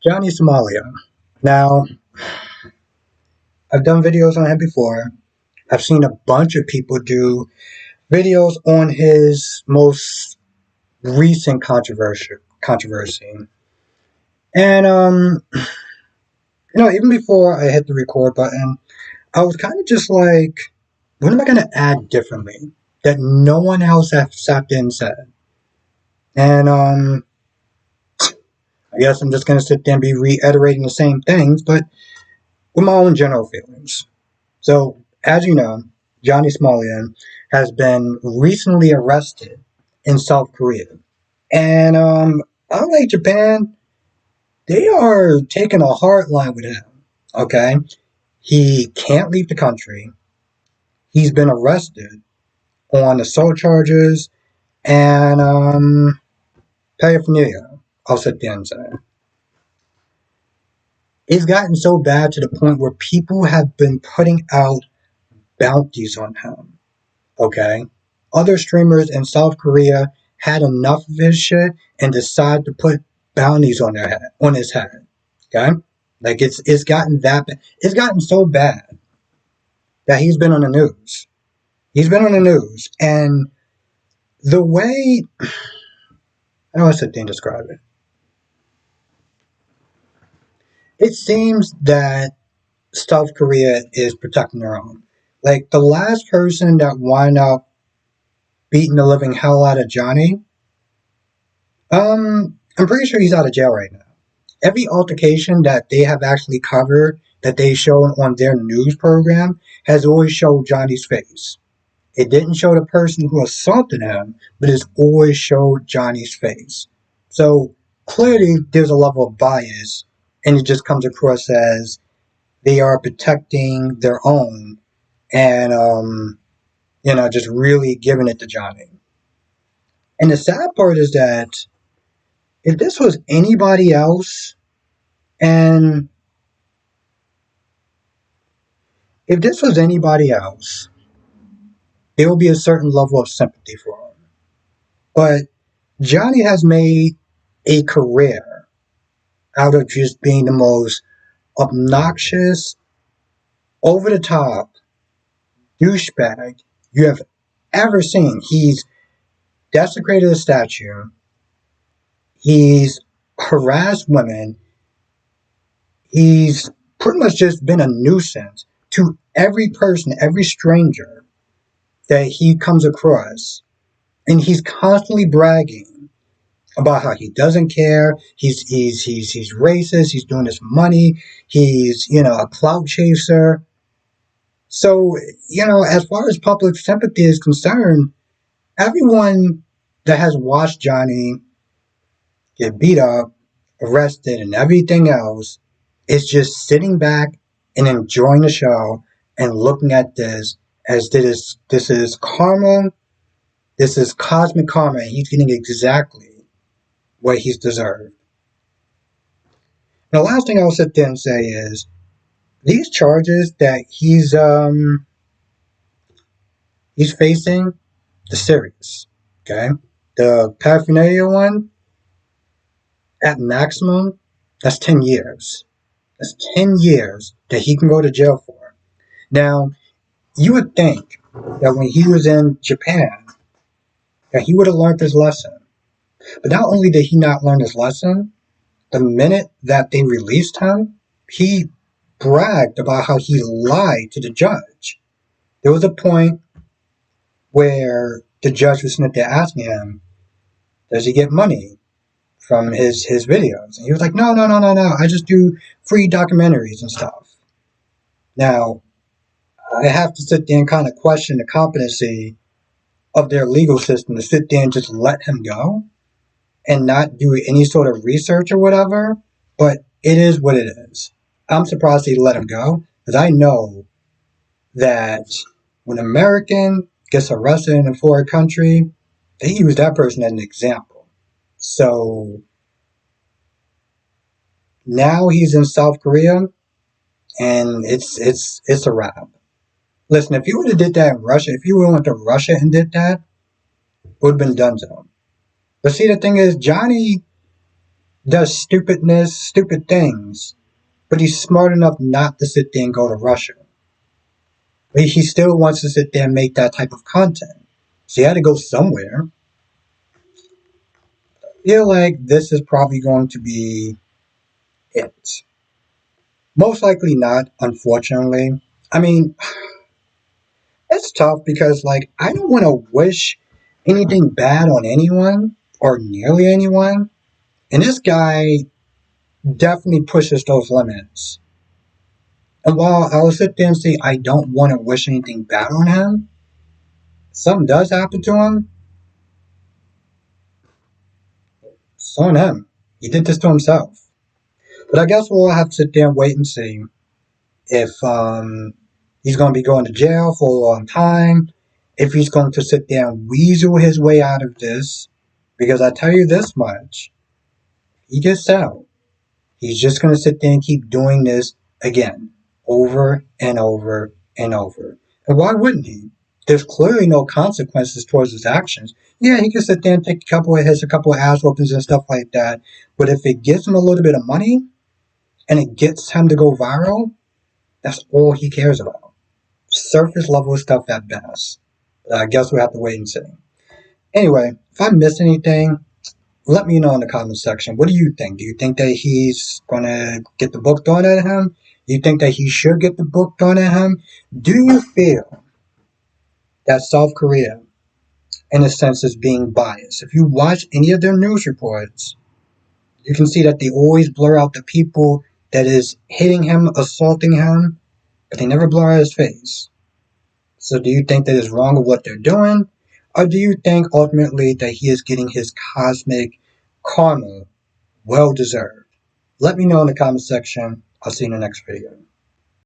Johnny Somalia. Now, I've done videos on him before. I've seen a bunch of people do videos on his most recent controversy. And even before I hit the record button, I was kind of just like, what am I gonna add differently that no one else has sat there and said? And I guess I'm just gonna sit there and be reiterating the same things, but with my own general feelings. So, as you know, Johnny Smolian has been recently arrested in South Korea. And unlike Japan, they are taking a hard line with him. Okay? He can't leave the country. He's been arrested on assault charges and paraphernalia. I'll sit there and say. It's gotten so bad to the point where people have been putting out bounties on him. Okay? Other streamers in South Korea had enough of his shit and decided to put bounties on his head. Okay? Like it's gotten that bad. It's gotten so bad that he's been on the news. He's been on the news. And the way I don't want to sit there and describe it. It seems that South Korea is protecting their own. Like the last person that wound up beating the living hell out of Johnny, I'm pretty sure he's out of jail right now. Every altercation that they have actually covered that they shown on their news program has always showed Johnny's face. It didn't show the person who assaulted him, but it's always showed Johnny's face. So clearly there's a level of bias, and it just comes across as they are protecting their own and just really giving it to Johnny. And the sad part is that if this was anybody else, and if this was anybody else, there would be a certain level of sympathy for him. But Johnny has made a career out of just being the most obnoxious, over the top douchebag you have ever seen. He's desecrated a statue. He's harassed women. He's pretty much just been a nuisance to every person, every stranger that he comes across. And he's constantly bragging about how he doesn't care. He's racist. He's doing this for money. He's a clout chaser. So as far as public sympathy is concerned, everyone that has watched Johnny get beat up, arrested, and everything else is just sitting back and enjoying the show and looking at this as this is karma. This is cosmic karma, and he's getting exactly what he's deserved. And the last thing I'll sit there and say is these charges that he's facing, the serious. Okay? The paraphernalia one, at maximum, that's 10 years. That's 10 years that he can go to jail for. Now, you would think that when he was in Japan, that he would have learned his lesson. But not only did he not learn his lesson, the minute that they released him, he bragged about how he lied to the judge. There was a point where the judge was sitting there asking him, does he get money from his videos? And he was like, no. I just do free documentaries and stuff. Now, I have to sit there and kind of question the competency of their legal system to sit there and just let him go and not do any sort of research or whatever. But it is what it is. I'm surprised they let him go because I know that when an American gets arrested in a foreign country, they use that person as an example. So now he's in South Korea, and it's a wrap. Listen, if you would have did that in Russia, if you went to Russia and did that, it would have been done to him. But see, the thing is, Johnny does stupidness, stupid things, but he's smart enough not to sit there and go to Russia. But he still wants to sit there and make that type of content. So he had to go somewhere. I feel like this is probably going to be it. Most likely not, unfortunately. I mean, it's tough because, like, I don't want to wish anything bad on anyone or nearly anyone. And this guy definitely pushes those limits. And while I'll sit there and say I don't want to wish anything bad on him, something does happen to him, it's on him. He did this to himself. But I guess we'll have to sit there and wait and see if he's going to be going to jail for a long time, if he's going to sit there and weasel his way out of this. Because I tell you this much, he gets out. He's just going to sit there and keep doing this again, over and over and over. And why wouldn't he? There's clearly no consequences towards his actions. Yeah, he can sit there and take a couple of hits, a couple of ass whoopings and stuff like that. But if it gives him a little bit of money and it gets him to go viral, that's all he cares about. Surface level stuff at best. I guess we'll have to wait and see. Anyway, if I missed anything, let me know in the comment section. What do you think? Do you think that he's going to get the book thrown at him? Do you think that he should get the book thrown at him? Do you feel that South Korea, in a sense, is being biased? If you watch any of their news reports, you can see that they always blur out the people that is hitting him, assaulting him, but they never blur out his face. So do you think that is wrong with what they're doing? Or do you think ultimately that he is getting his cosmic karma well deserved? Let me know in the comment section. I'll see you in the next video.